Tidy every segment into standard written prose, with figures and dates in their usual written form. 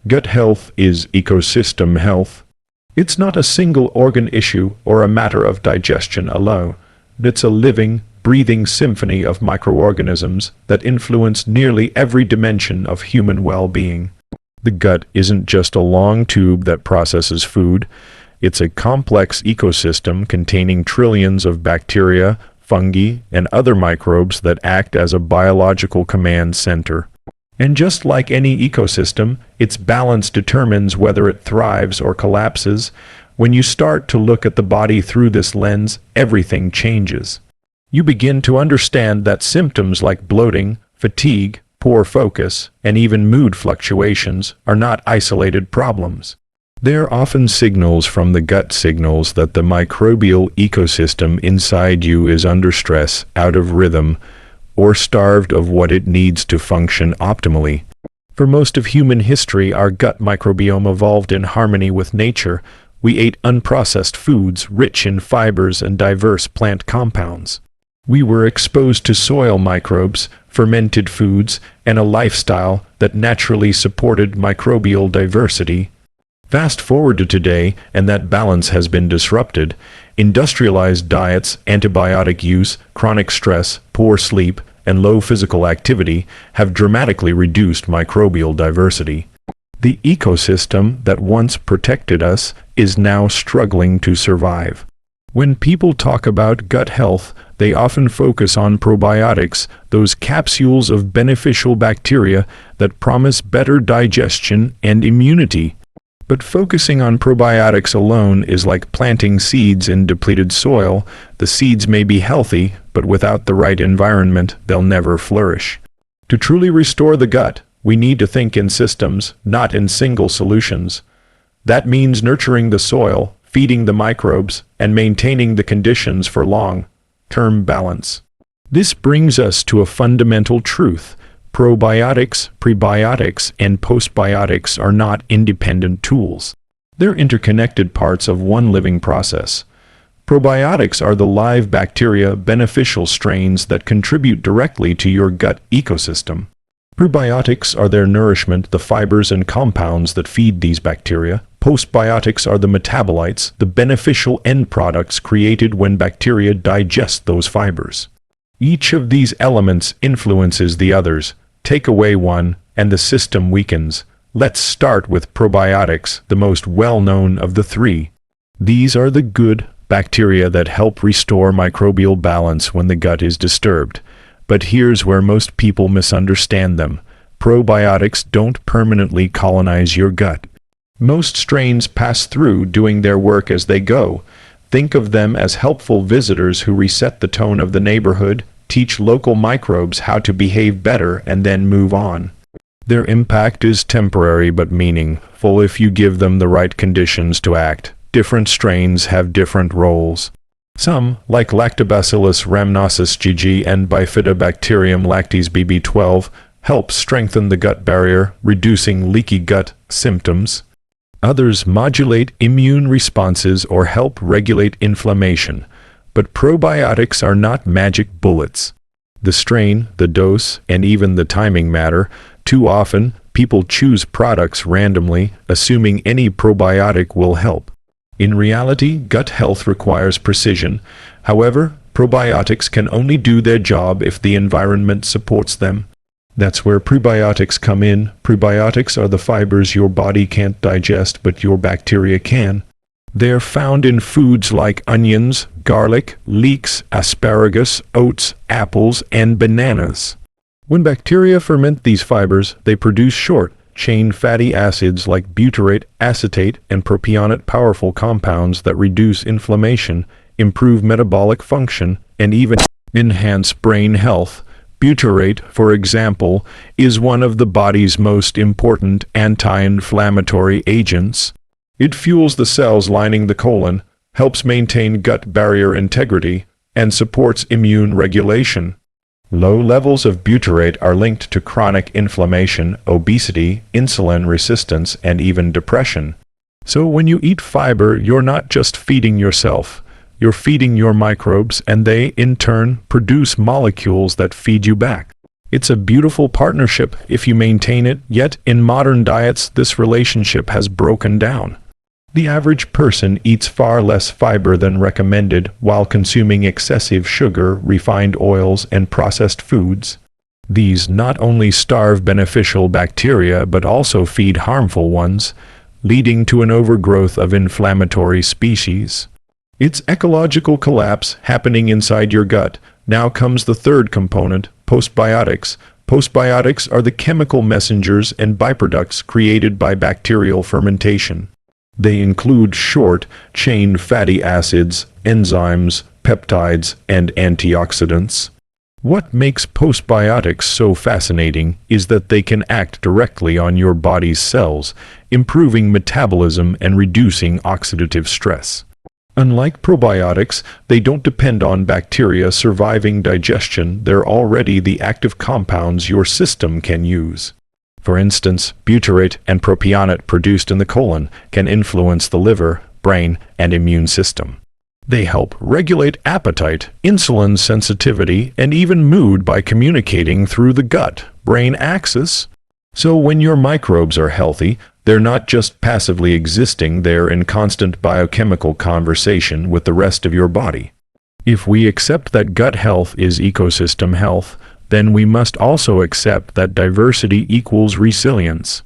Gut health is ecosystem health. It's not a single organ issue or a matter of digestion alone. It's a living, breathing symphony of microorganisms that influence nearly every dimension of human well-being. The gut isn't just a long tube that processes food. It's a complex ecosystem containing trillions of bacteria, fungi, and other microbes that act as a biological command center. And just like any ecosystem, its balance determines whether it thrives or collapses. When you start to look at the body through this lens, everything changes. You begin to understand that symptoms like bloating, fatigue, poor focus, and even mood fluctuations are not isolated problems. They're often signals from the gut signals that the microbial ecosystem inside you is under stress, out of rhythm, or starved of what it needs to function optimally. For most of human history, our gut microbiome evolved in harmony with nature. We ate unprocessed foods rich in fibers and diverse plant compounds. We were exposed to soil microbes, fermented foods, and a lifestyle that naturally supported microbial diversity. Fast forward to today, and that balance has been disrupted. Industrialized diets, antibiotic use, chronic stress, poor sleep, and low physical activity have dramatically reduced microbial diversity. The ecosystem that once protected us is now struggling to survive. When people talk about gut health, they often focus on probiotics, those capsules of beneficial bacteria that promise better digestion and immunity. But focusing on probiotics alone is like planting seeds in depleted soil. The seeds may be healthy, but without the right environment, they'll never flourish. To truly restore the gut, we need to think in systems, not in single solutions. That means nurturing the soil, feeding the microbes, and maintaining the conditions for long-term balance. This brings us to a fundamental truth. Probiotics, prebiotics, and postbiotics are not independent tools. They're interconnected parts of one living process. Probiotics are the live bacteria, beneficial strains that contribute directly to your gut ecosystem. Prebiotics are their nourishment, the fibers and compounds that feed these bacteria. Postbiotics are the metabolites, the beneficial end products created when bacteria digest those fibers. Each of these elements influences the others. Take away one, and the system weakens. Let's start with probiotics, the most well-known of the three. These are the good bacteria that help restore microbial balance when the gut is disturbed. But here's where most people misunderstand them. Probiotics don't permanently colonize your gut. Most strains pass through, doing their work as they go. Think of them as helpful visitors who reset the tone of the neighborhood, teach local microbes how to behave better, and then move on. Their impact is temporary but meaningful if you give them the right conditions to act. Different strains have different roles. Some, like Lactobacillus rhamnosus GG and Bifidobacterium lactis BB12, help strengthen the gut barrier, reducing leaky gut symptoms. Others modulate immune responses or help regulate inflammation. But probiotics are not magic bullets. The strain, the dose, and even the timing matter. Too often, people choose products randomly, assuming any probiotic will help. In reality, gut health requires precision. However, probiotics can only do their job if the environment supports them. That's where prebiotics come in. Prebiotics are the fibers your body can't digest, but your bacteria can. They're found in foods like onions, garlic, leeks, asparagus, oats, apples, and bananas. When bacteria ferment these fibers, they produce short-chain fatty acids like butyrate, acetate, and propionate, powerful compounds that reduce inflammation, improve metabolic function, and even enhance brain health. Butyrate, for example, is one of the body's most important anti-inflammatory agents. It fuels the cells lining the colon, helps maintain gut barrier integrity, and supports immune regulation. Low levels of butyrate are linked to chronic inflammation, obesity, insulin resistance, and even depression. So when you eat fiber, you're not just feeding yourself. You're feeding your microbes, and they, in turn, produce molecules that feed you back. It's a beautiful partnership if you maintain it, yet in modern diets this relationship has broken down. The average person eats far less fiber than recommended while consuming excessive sugar, refined oils, and processed foods. These not only starve beneficial bacteria but also feed harmful ones, leading to an overgrowth of inflammatory species. It's ecological collapse happening inside your gut. Now comes the third component, postbiotics. Postbiotics are the chemical messengers and byproducts created by bacterial fermentation. They include short-chain fatty acids, enzymes, peptides, and antioxidants. What makes postbiotics so fascinating is that they can act directly on your body's cells, improving metabolism and reducing oxidative stress. Unlike probiotics, they don't depend on bacteria surviving digestion. They're already the active compounds your system can use. For instance, butyrate and propionate produced in the colon can influence the liver, brain, and immune system. They help regulate appetite, insulin sensitivity, and even mood by communicating through the gut-brain axis. So when your microbes are healthy, they're not just passively existing, they're in constant biochemical conversation with the rest of your body. If we accept that gut health is ecosystem health, then we must also accept that diversity equals resilience.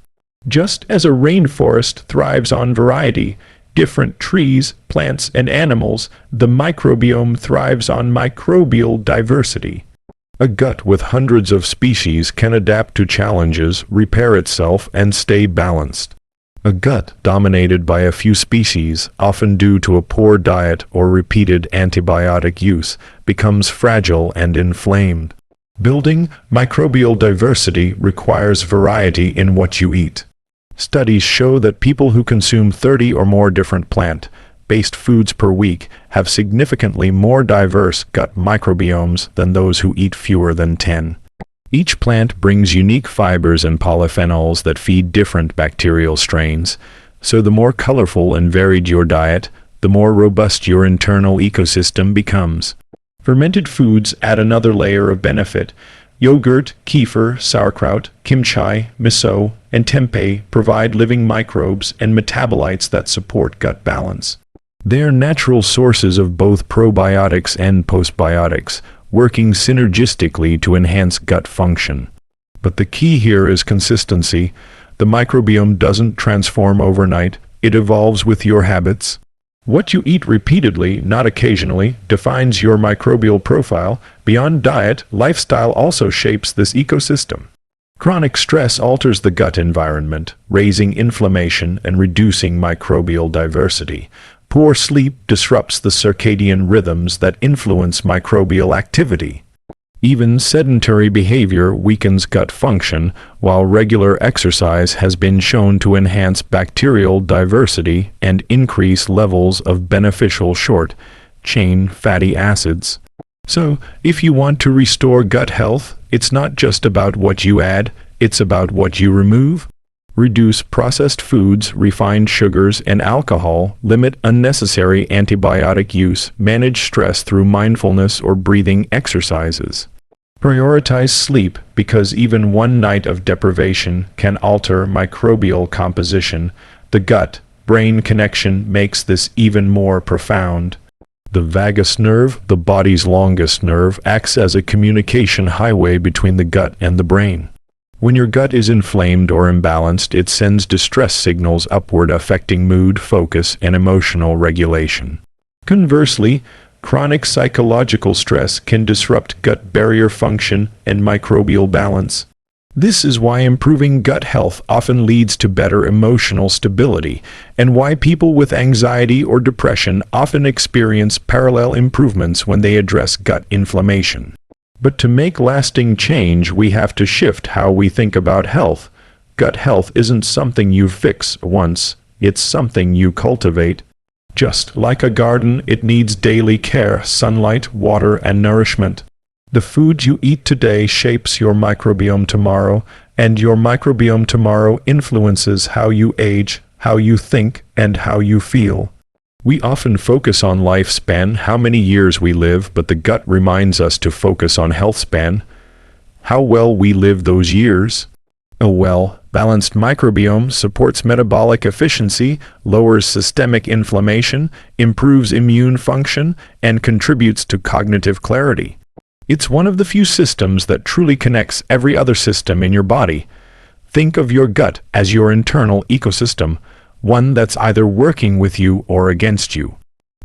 Just as a rainforest thrives on variety, different trees, plants, and animals, the microbiome thrives on microbial diversity. A gut with hundreds of species can adapt to challenges, repair itself, and stay balanced. A gut dominated by a few species, often due to a poor diet or repeated antibiotic use, becomes fragile and inflamed. Building microbial diversity requires variety in what you eat. Studies show that people who consume 30 or more different plant-based foods per week have significantly more diverse gut microbiomes than those who eat fewer than 10. Each plant brings unique fibers and polyphenols that feed different bacterial strains, so the more colorful and varied your diet, the more robust your internal ecosystem becomes. Fermented foods add another layer of benefit. Yogurt, kefir, sauerkraut, kimchi, miso, and tempeh provide living microbes and metabolites that support gut balance. They're natural sources of both probiotics and postbiotics, working synergistically to enhance gut function. But the key here is consistency. The microbiome doesn't transform overnight, it evolves with your habits. What you eat repeatedly, not occasionally, defines your microbial profile. Beyond diet, lifestyle also shapes this ecosystem. Chronic stress alters the gut environment, raising inflammation and reducing microbial diversity. Poor sleep disrupts the circadian rhythms that influence microbial activity. Even sedentary behavior weakens gut function, while regular exercise has been shown to enhance bacterial diversity and increase levels of beneficial short-chain fatty acids. So, if you want to restore gut health, it's not just about what you add, it's about what you remove. Reduce processed foods, refined sugars, and alcohol, limit unnecessary antibiotic use, manage stress through mindfulness or breathing exercises. Prioritize sleep because even one night of deprivation can alter microbial composition. The gut-brain connection makes this even more profound. The vagus nerve, the body's longest nerve, acts as a communication highway between the gut and the brain. When your gut is inflamed or imbalanced, it sends distress signals upward affecting mood, focus, and emotional regulation. Conversely, chronic psychological stress can disrupt gut barrier function and microbial balance. This is why improving gut health often leads to better emotional stability, and why people with anxiety or depression often experience parallel improvements when they address gut inflammation. But to make lasting change, we have to shift how we think about health. Gut health isn't something you fix once, it's something you cultivate. Just like a garden, it needs daily care, sunlight, water, and nourishment. The food you eat today shapes your microbiome tomorrow, and your microbiome tomorrow influences how you age, how you think, and how you feel. We often focus on lifespan, how many years we live, but the gut reminds us to focus on health span. how well we live those years. A well-balanced microbiome supports metabolic efficiency, lowers systemic inflammation, improves immune function, and contributes to cognitive clarity. It's one of the few systems that truly connects every other system in your body. Think of your gut as your internal ecosystem, one that's either working with you or against you.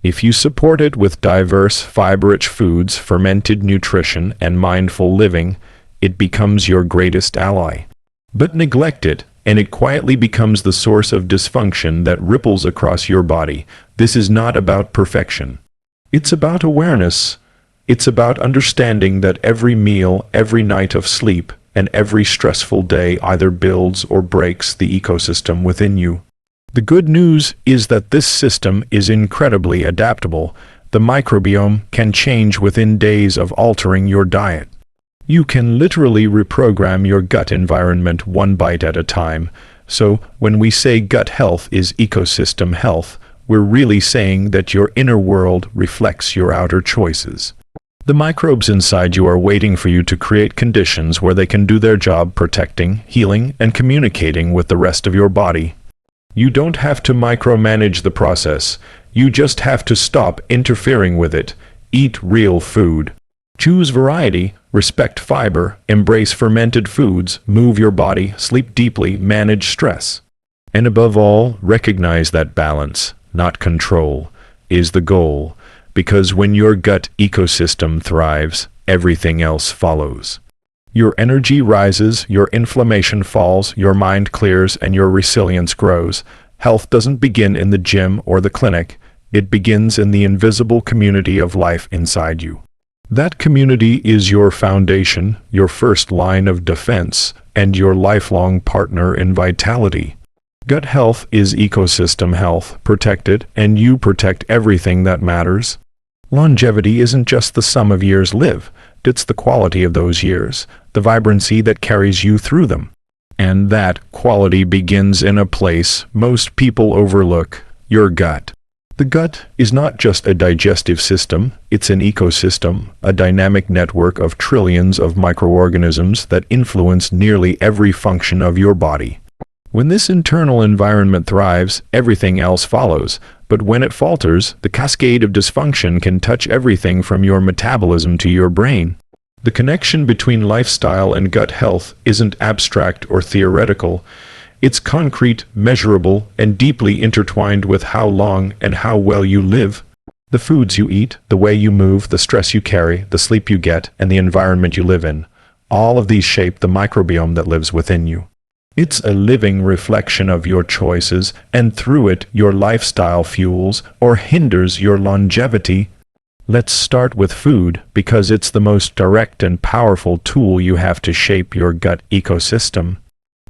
If you support it with diverse, fiber-rich foods, fermented nutrition, and mindful living, it becomes your greatest ally. But neglect it, and it quietly becomes the source of dysfunction that ripples across your body. This is not about perfection. It's about awareness. It's about understanding that every meal, every night of sleep, and every stressful day either builds or breaks the ecosystem within you. The good news is that this system is incredibly adaptable. The microbiome can change within days of altering your diet. You can literally reprogram your gut environment one bite at a time. So, when we say gut health is ecosystem health, we're really saying that your inner world reflects your outer choices. The microbes inside you are waiting for you to create conditions where they can do their job protecting, healing, and communicating with the rest of your body. You don't have to micromanage the process. You just have to stop interfering with it. Eat real food. Choose variety, respect fiber, embrace fermented foods, move your body, sleep deeply, manage stress. And above all, recognize that balance, not control, is the goal. Because when your gut ecosystem thrives, everything else follows. Your energy rises, your inflammation falls, your mind clears, and your resilience grows. Health doesn't begin in the gym or the clinic. It begins in the invisible community of life inside you. That community is your foundation, your first line of defense, and your lifelong partner in vitality. Gut health is ecosystem health. Protect it, and you protect everything that matters. Longevity isn't just the sum of years lived. It's the quality of those years, the vibrancy that carries you through them. And that quality begins in a place most people overlook: your gut. The gut is not just a digestive system, it's an ecosystem, a dynamic network of trillions of microorganisms that influence nearly every function of your body. When this internal environment thrives, everything else follows. But when it falters, the cascade of dysfunction can touch everything from your metabolism to your brain. The connection between lifestyle and gut health isn't abstract or theoretical. It's concrete, measurable, and deeply intertwined with how long and how well you live. The foods you eat, the way you move, the stress you carry, the sleep you get, and the environment you live in. All of these shape the microbiome that lives within you. It's a living reflection of your choices, and through it, your lifestyle fuels or hinders your longevity. Let's start with food, because it's the most direct and powerful tool you have to shape your gut ecosystem.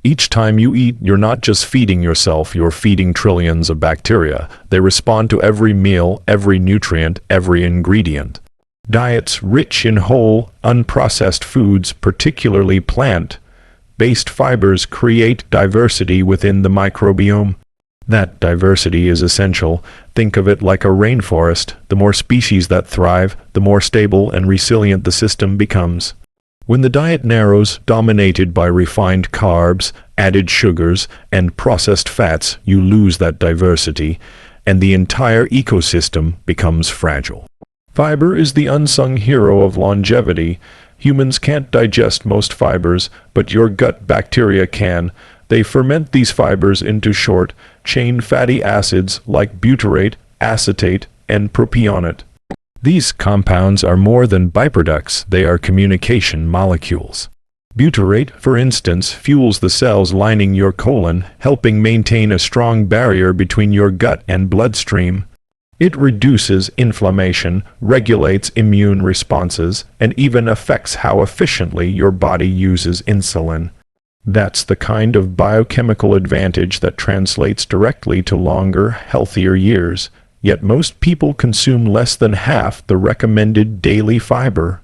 Each time you eat, you're not just feeding yourself, you're feeding trillions of bacteria. They respond to every meal, every nutrient, every ingredient. Diets rich in whole, unprocessed foods, particularly plant-based fibers, create diversity within the microbiome. That diversity is essential. Think of it like a rainforest. The more species that thrive, the more stable and resilient the system becomes. When the diet narrows, dominated by refined carbs, added sugars, and processed fats, you lose that diversity, and the entire ecosystem becomes fragile. Fiber is the unsung hero of longevity. Humans can't digest most fibers, but your gut bacteria can. They ferment these fibers into short-chain fatty acids like butyrate, acetate, and propionate. These compounds are more than byproducts, they are communication molecules. Butyrate, for instance, fuels the cells lining your colon, helping maintain a strong barrier between your gut and bloodstream. It reduces inflammation, regulates immune responses, and even affects how efficiently your body uses insulin. That's the kind of biochemical advantage that translates directly to longer, healthier years. Yet most people consume less than half the recommended daily fiber.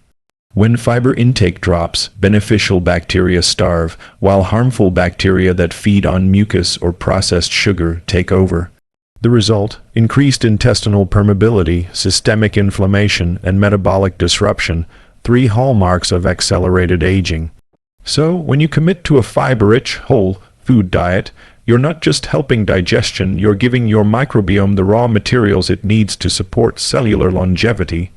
When fiber intake drops, beneficial bacteria starve, while harmful bacteria that feed on mucus or processed sugar take over. The result: increased intestinal permeability, systemic inflammation, and metabolic disruption, 3 hallmarks of accelerated aging. So, when you commit to a fiber-rich, whole food diet, you're not just helping digestion, you're giving your microbiome the raw materials it needs to support cellular longevity.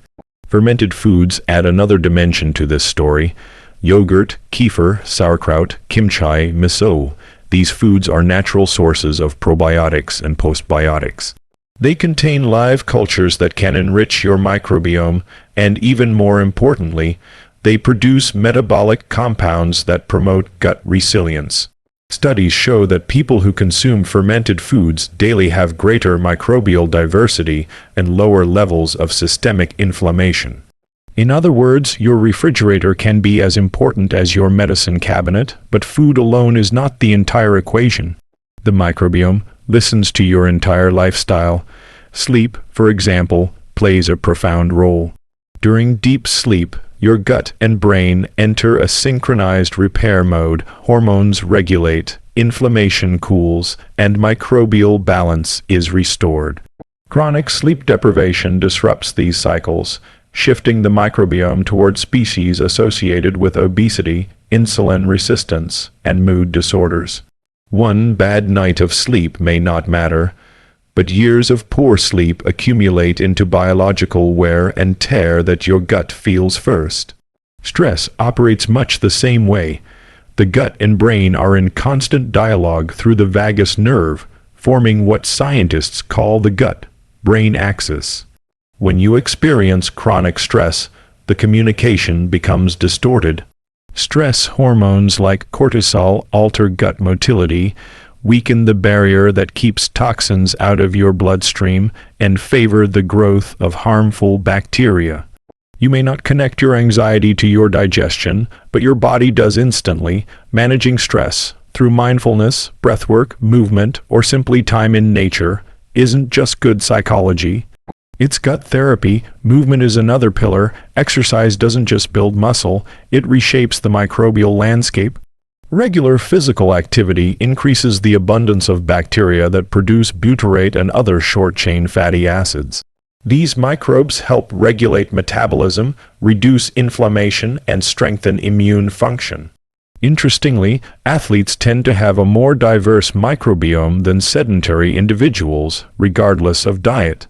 Fermented foods add another dimension to this story. Yogurt, kefir, sauerkraut, kimchi, miso. These foods are natural sources of probiotics and postbiotics. They contain live cultures that can enrich your microbiome, and even more importantly, they produce metabolic compounds that promote gut resilience. Studies show that people who consume fermented foods daily have greater microbial diversity and lower levels of systemic inflammation. In other words, your refrigerator can be as important as your medicine cabinet, but food alone is not the entire equation. The microbiome listens to your entire lifestyle. Sleep, for example, plays a profound role. During deep sleep, your gut and brain enter a synchronized repair mode, hormones regulate, inflammation cools, and microbial balance is restored. Chronic sleep deprivation disrupts these cycles, shifting the microbiome toward species associated with obesity, insulin resistance, and mood disorders. One bad night of sleep may not matter, but years of poor sleep accumulate into biological wear and tear that your gut feels first. Stress operates much the same way. The gut and brain are in constant dialogue through the vagus nerve, forming what scientists call the gut-brain axis. When you experience chronic stress, the communication becomes distorted. Stress hormones like cortisol alter gut motility, weaken the barrier that keeps toxins out of your bloodstream, and favor the growth of harmful bacteria. You may not connect your anxiety to your digestion, but your body does instantly. Managing stress through mindfulness, breathwork, movement, or simply time in nature isn't just good psychology. It's gut therapy. Movement is another pillar. Exercise doesn't just build muscle, it reshapes the microbial landscape. Regular physical activity increases the abundance of bacteria that produce butyrate and other short-chain fatty acids. These microbes help regulate metabolism, reduce inflammation, and strengthen immune function. Interestingly, athletes tend to have a more diverse microbiome than sedentary individuals, regardless of diet.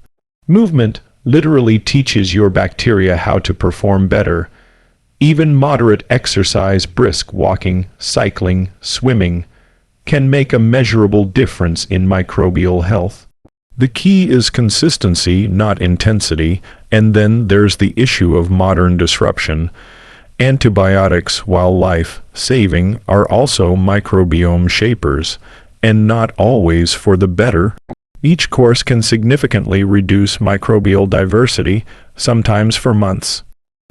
Movement literally teaches your bacteria how to perform better. Even moderate exercise, brisk walking, cycling, swimming, can make a measurable difference in microbial health. The key is consistency, not intensity, and then there's the issue of modern disruption. Antibiotics, while life-saving, are also microbiome shapers, and not always for the better. Each course can significantly reduce microbial diversity, sometimes for months.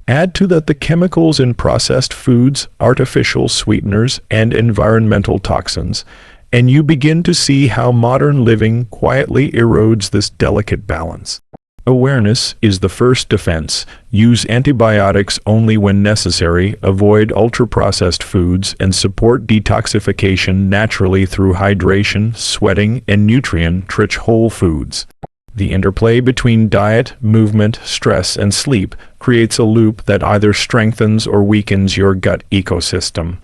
Add to that the chemicals in processed foods, artificial sweeteners, and environmental toxins, and you begin to see how modern living quietly erodes this delicate balance. Awareness is the first defense. Use antibiotics only when necessary, avoid ultra-processed foods, and support detoxification naturally through hydration, sweating, and nutrient-rich whole foods. The interplay between diet, movement, stress, and sleep creates a loop that either strengthens or weakens your gut ecosystem.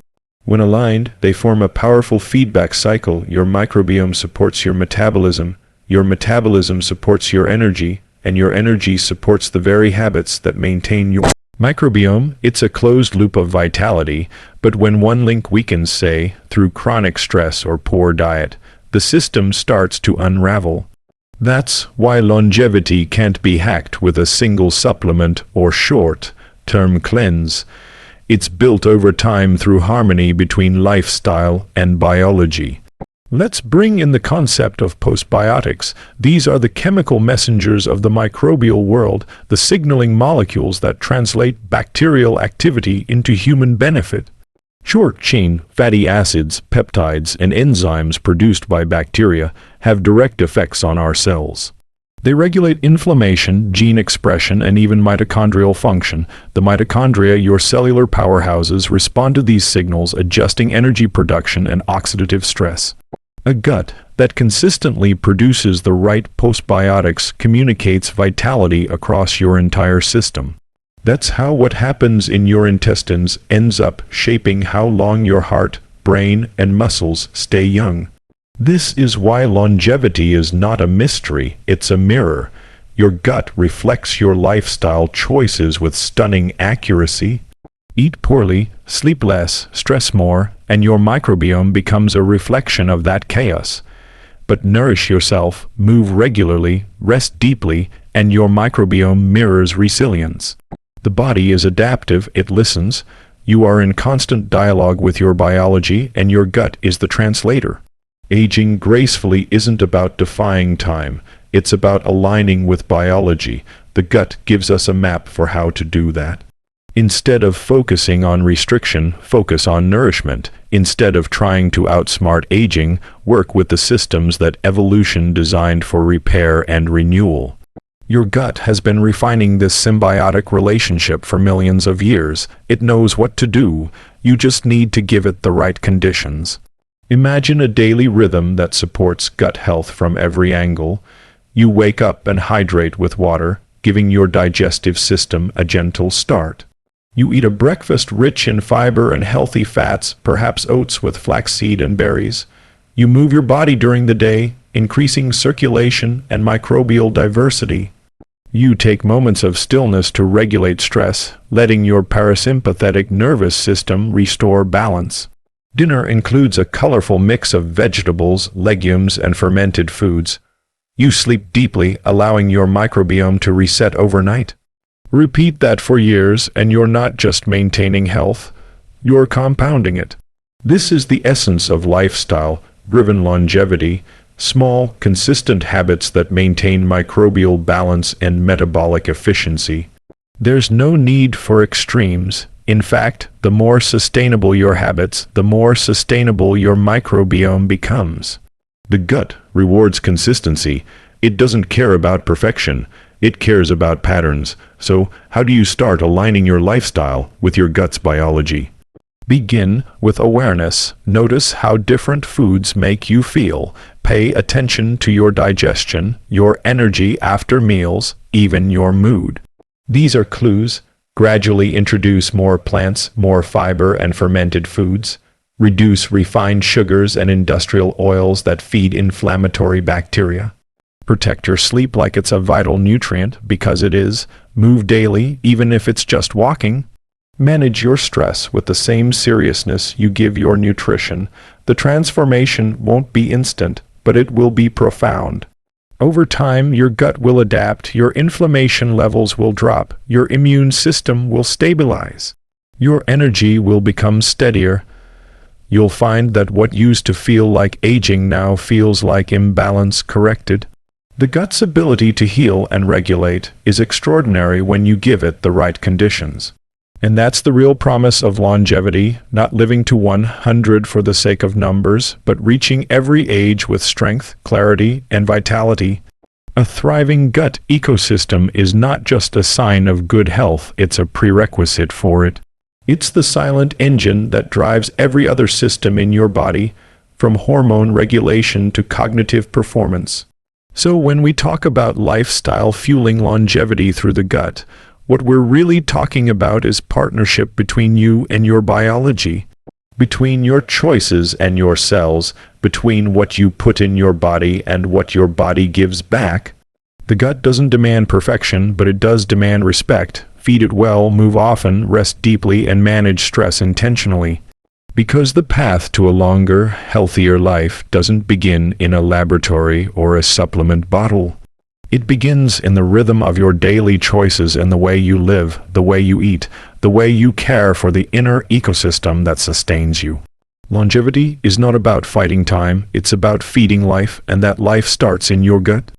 When aligned, they form a powerful feedback cycle. Your microbiome supports your metabolism supports your energy, and your energy supports the very habits that maintain your microbiome. It's a closed loop of vitality, but when one link weakens, say, through chronic stress or poor diet, the system starts to unravel. That's why longevity can't be hacked with a single supplement or short-term cleanse. It's built over time through harmony between lifestyle and biology. Let's bring in the concept of postbiotics. These are the chemical messengers of the microbial world, the signaling molecules that translate bacterial activity into human benefit. Short-chain fatty acids, peptides, and enzymes produced by bacteria have direct effects on our cells. They regulate inflammation, gene expression, and even mitochondrial function. The mitochondria, your cellular powerhouses, respond to these signals, adjusting energy production and oxidative stress. A gut that consistently produces the right postbiotics communicates vitality across your entire system. That's how what happens in your intestines ends up shaping how long your heart, brain, and muscles stay young. This is why longevity is not a mystery, it's a mirror. Your gut reflects your lifestyle choices with stunning accuracy. Eat poorly, sleep less, stress more, and your microbiome becomes a reflection of that chaos. But nourish yourself, move regularly, rest deeply, and your microbiome mirrors resilience. The body is adaptive, it listens. You are in constant dialogue with your biology, and your gut is the translator. Aging gracefully isn't about defying time, it's about aligning with biology. The gut gives us a map for how to do that. Instead of focusing on restriction, focus on nourishment. Instead of trying to outsmart aging, work with the systems that evolution designed for repair and renewal. Your gut has been refining this symbiotic relationship for millions of years. It knows what to do. You just need to give it the right conditions. Imagine a daily rhythm that supports gut health from every angle. You wake up and hydrate with water, giving your digestive system a gentle start. You eat a breakfast rich in fiber and healthy fats, perhaps oats with flaxseed and berries. You move your body during the day, increasing circulation and microbial diversity. You take moments of stillness to regulate stress, letting your parasympathetic nervous system restore balance. Dinner includes a colorful mix of vegetables, legumes, and fermented foods. You sleep deeply, allowing your microbiome to reset overnight. Repeat that for years, and you're not just maintaining health, you're compounding it. This is the essence of lifestyle-driven longevity, small, consistent habits that maintain microbial balance and metabolic efficiency. There's no need for extremes. In fact, the more sustainable your habits, the more sustainable your microbiome becomes. The gut rewards consistency. It doesn't care about perfection. It cares about patterns. So, how do you start aligning your lifestyle with your gut's biology? Begin with awareness. Notice how different foods make you feel. Pay attention to your digestion, your energy after meals, even your mood. These are clues. Gradually introduce more plants, more fiber and fermented foods. Reduce refined sugars and industrial oils that feed inflammatory bacteria. Protect your sleep like it's a vital nutrient, because it is. Move daily, even if it's just walking. Manage your stress with the same seriousness you give your nutrition. The transformation won't be instant, but it will be profound. Over time, your gut will adapt, your inflammation levels will drop, your immune system will stabilize. Your energy will become steadier. You'll find that what used to feel like aging now feels like imbalance corrected. The gut's ability to heal and regulate is extraordinary when you give it the right conditions. And that's the real promise of longevity, not living to 100 for the sake of numbers, but reaching every age with strength, clarity, and vitality. A thriving gut ecosystem is not just a sign of good health, it's a prerequisite for it. It's the silent engine that drives every other system in your body, from hormone regulation to cognitive performance. So when we talk about lifestyle fueling longevity through the gut, what we're really talking about is partnership between you and your biology, between your choices and your cells, between what you put in your body and what your body gives back. The gut doesn't demand perfection, but it does demand respect. Feed it well, move often, rest deeply, and manage stress intentionally. Because the path to a longer, healthier life doesn't begin in a laboratory or a supplement bottle. It begins in the rhythm of your daily choices and the way you live, the way you eat, the way you care for the inner ecosystem that sustains you. Longevity is not about fighting time, it's about feeding life, and that life starts in your gut.